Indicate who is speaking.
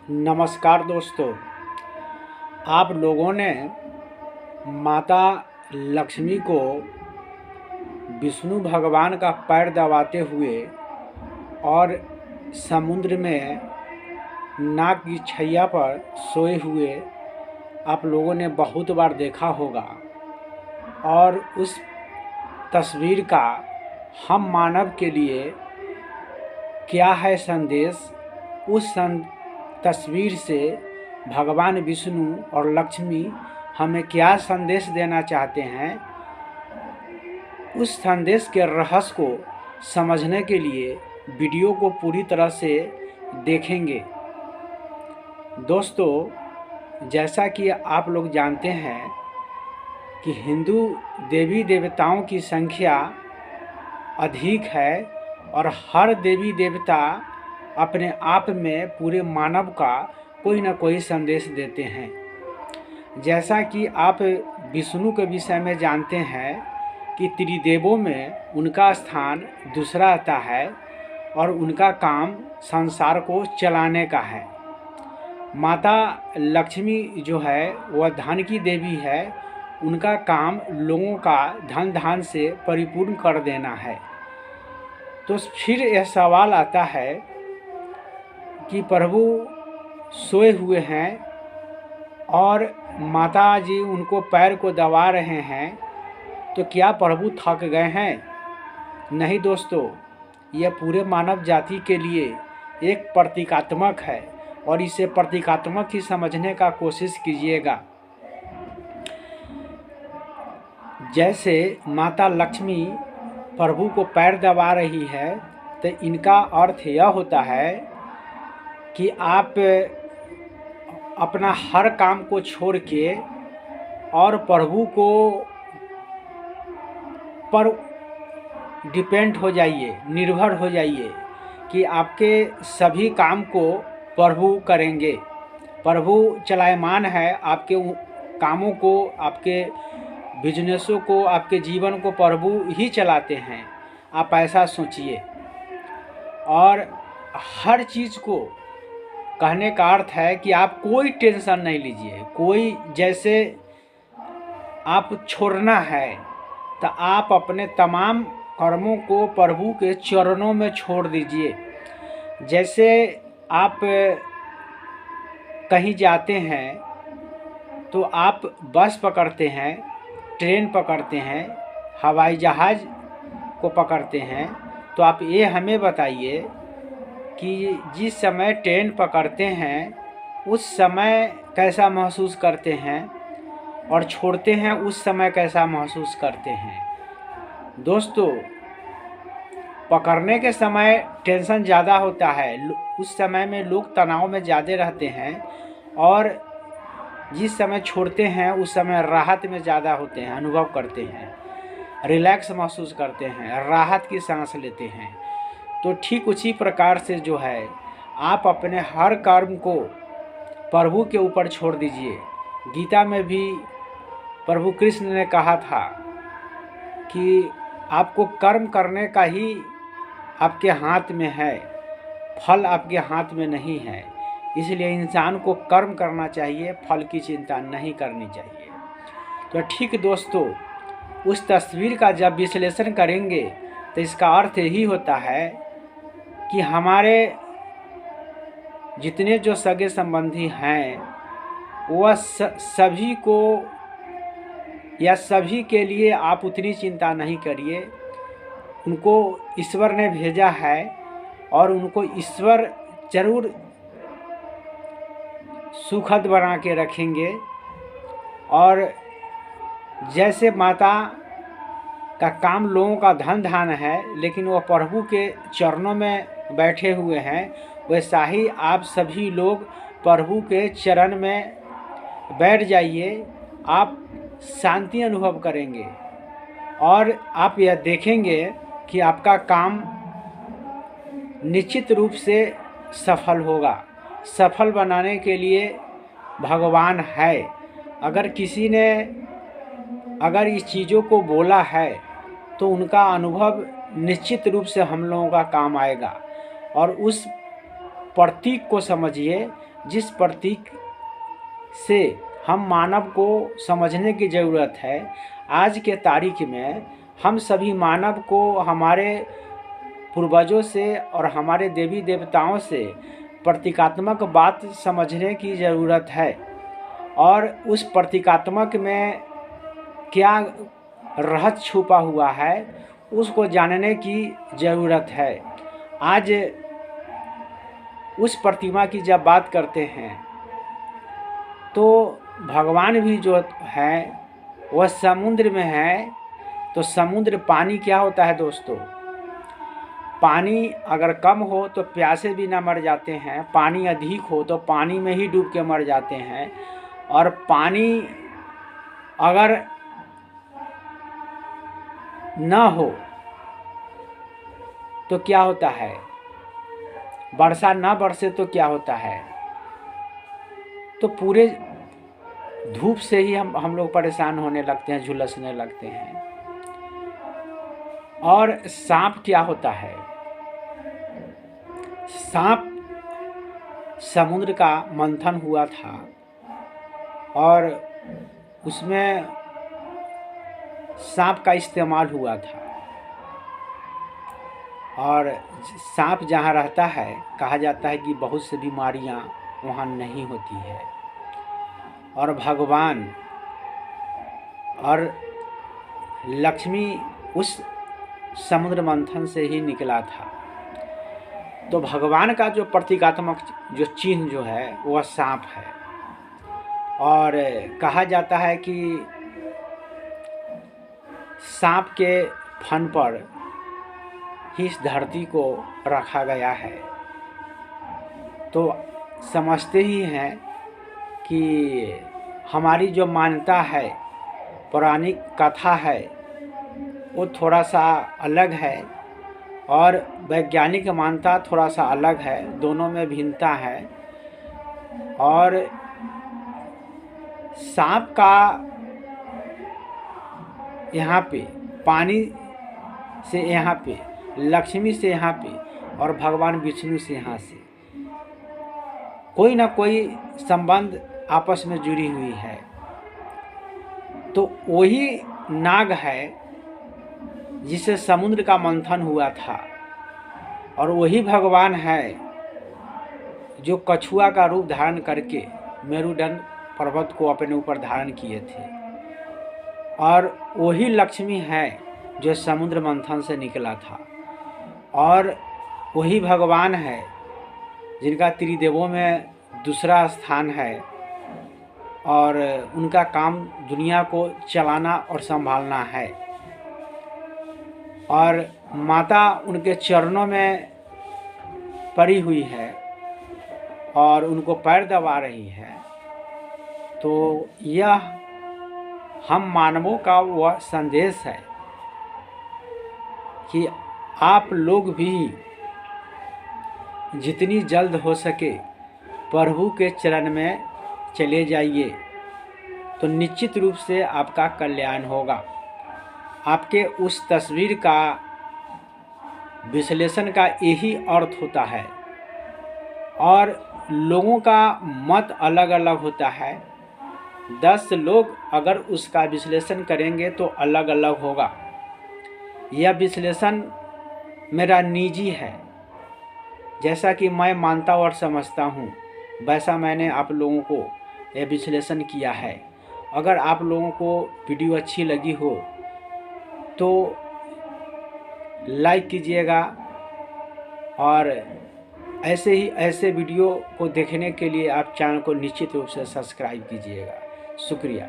Speaker 1: नमस्कार दोस्तों। आप लोगों ने माता लक्ष्मी को विष्णु भगवान का पैर दबाते हुए और समुद्र में नाग की छैया पर सोए हुए आप लोगों ने बहुत बार देखा होगा। और उस तस्वीर का हम मानव के लिए क्या है संदेश, उस तस्वीर से भगवान विष्णु और लक्ष्मी हमें क्या संदेश देना चाहते हैं, उस संदेश के रहस्य को समझने के लिए वीडियो को पूरी तरह से देखेंगे। दोस्तों, जैसा कि आप लोग जानते हैं कि हिंदू देवी देवताओं की संख्या अधिक है और हर देवी देवता अपने आप में पूरे मानव का कोई न कोई संदेश देते हैं। जैसा कि आप विष्णु के विषय में जानते हैं कि त्रिदेवों में उनका स्थान दूसरा आता है और उनका काम संसार को चलाने का है। माता लक्ष्मी जो है वह धन की देवी है, उनका काम लोगों का धन धान से परिपूर्ण कर देना है। तो फिर यह सवाल आता है कि प्रभु सोए हुए हैं और माता जी उनको पैर को दबा रहे हैं, तो क्या प्रभु थक गए हैं? नहीं दोस्तों, यह पूरे मानव जाति के लिए एक प्रतीकात्मक है और इसे प्रतीकात्मक ही समझने का कोशिश कीजिएगा। जैसे माता लक्ष्मी प्रभु को पैर दबा रही है, तो इनका अर्थ यह होता है कि आप अपना हर काम को छोड़ के और प्रभु को पर डिपेंड हो जाइए, निर्भर हो जाइए कि आपके सभी काम को प्रभु करेंगे। प्रभु चलायमान है, आपके कामों को, आपके बिजनेसों को, आपके जीवन को प्रभु ही चलाते हैं। आप ऐसा सोचिए। और हर चीज़ को कहने का अर्थ है कि आप कोई टेंशन नहीं लीजिए। कोई जैसे आप छोड़ना है तो आप अपने तमाम कर्मों को प्रभु के चरणों में छोड़ दीजिए। जैसे आप कहीं जाते हैं तो आप बस पकड़ते हैं, ट्रेन पकड़ते हैं, हवाई जहाज़ को पकड़ते हैं, तो आप ये हमें बताइए कि जिस समय ट्रेन पकड़ते हैं उस समय कैसा महसूस करते हैं और छोड़ते हैं उस समय कैसा महसूस करते हैं। दोस्तों, पकड़ने के समय टेंशन ज़्यादा होता है, उस समय में लोग तनाव में ज़्यादा रहते हैं, और जिस समय छोड़ते हैं उस समय राहत में ज़्यादा होते हैं, अनुभव करते हैं, रिलैक्स महसूस करते हैं, राहत की सांस लेते हैं। तो ठीक उसी प्रकार से जो है आप अपने हर कर्म को प्रभु के ऊपर छोड़ दीजिए। गीता में भी प्रभु कृष्ण ने कहा था कि आपको कर्म करने का ही आपके हाथ में है, फल आपके हाथ में नहीं है। इसलिए इंसान को कर्म करना चाहिए, फल की चिंता नहीं करनी चाहिए। तो ठीक दोस्तों, उस तस्वीर का जब विश्लेषण करेंगे तो इसका अर्थ यही होता है कि हमारे जितने जो सगे संबंधी हैं वह सभी को या सभी के लिए आप उतनी चिंता नहीं करिए। उनको ईश्वर ने भेजा है और उनको ईश्वर जरूर सुखद बना के रखेंगे। और जैसे माता का काम लोगों का धन धान है, लेकिन वह प्रभु के चरणों में बैठे हुए हैं, वैसा ही आप सभी लोग प्रभु के चरण में बैठ जाइए। आप शांति अनुभव करेंगे और आप यह देखेंगे कि आपका काम निश्चित रूप से सफल होगा। सफल बनाने के लिए भगवान है। अगर किसी ने अगर इस चीज़ों को बोला है तो उनका अनुभव निश्चित रूप से हम लोगों का काम आएगा। और उस प्रतीक को समझिए, जिस प्रतीक से हम मानव को समझने की ज़रूरत है, आज के तारीख में हम सभी मानव को हमारे पूर्वजों से और हमारे देवी देवताओं से प्रतीकात्मक बात समझने की ज़रूरत है और उस प्रतीकात्मक में क्या रहस्य छुपा हुआ है उसको जानने की ज़रूरत है। आज उस प्रतिमा की जब बात करते हैं तो भगवान भी जो है वह समुद्र में है। तो समुद्र पानी क्या होता है दोस्तों? पानी अगर कम हो तो प्यासे भी ना मर जाते हैं, पानी अधिक हो तो पानी में ही डूब के मर जाते हैं, और पानी अगर ना हो तो क्या होता है? वर्षा ना बरसे तो क्या होता है? तो पूरे धूप से ही हम लोग परेशान होने लगते हैं, झुलसने लगते हैं। और सांप क्या होता है? सांप समुद्र का मंथन हुआ था और उसमें सांप का इस्तेमाल हुआ था, और सांप जहाँ रहता है कहा जाता है कि बहुत सी बीमारियाँ वहाँ नहीं होती है। और भगवान और लक्ष्मी उस समुद्र मंथन से ही निकला था। तो भगवान का जो प्रतीकात्मक जो चिन्ह जो है वह सांप है, और कहा जाता है कि सांप के फन पर ही इस धरती को रखा गया है। तो समझते ही हैं कि हमारी जो मान्यता है, पौराणिक कथा है, वो थोड़ा सा अलग है और वैज्ञानिक मान्यता थोड़ा सा अलग है, दोनों में भिन्नता है। और सांप का यहाँ पे पानी से यहाँ पे, लक्ष्मी से यहाँ पे, और भगवान विष्णु से यहाँ से कोई ना कोई संबंध आपस में जुड़ी हुई है। तो वही नाग है जिसे समुद्र का मंथन हुआ था, और वही भगवान है जो कछुआ का रूप धारण करके मेरुदंड पर्वत को अपने ऊपर धारण किए थे, और वही लक्ष्मी है जो समुद्र मंथन से निकला था, और वही भगवान है जिनका त्रिदेवों में दूसरा स्थान है, और उनका काम दुनिया को चलाना और संभालना है। और माता उनके चरणों में पड़ी हुई है और उनको पैर दबा रही है। तो यह हम मानवों का वह संदेश है कि आप लोग भी जितनी जल्द हो सके प्रभु के चरण में चले जाइए, तो निश्चित रूप से आपका कल्याण होगा। आपके उस तस्वीर का विश्लेषण का यही अर्थ होता है, और लोगों का मत अलग अलग होता है। 10 लोग अगर उसका विश्लेषण करेंगे तो अलग अलग होगा। यह विश्लेषण मेरा निजी है, जैसा कि मैं मानता और समझता हूँ वैसा मैंने आप लोगों को यह विश्लेषण किया है। अगर आप लोगों को वीडियो अच्छी लगी हो तो लाइक कीजिएगा, और ऐसे वीडियो को देखने के लिए आप चैनल को निश्चित रूप से सब्सक्राइब कीजिएगा। शुक्रिया।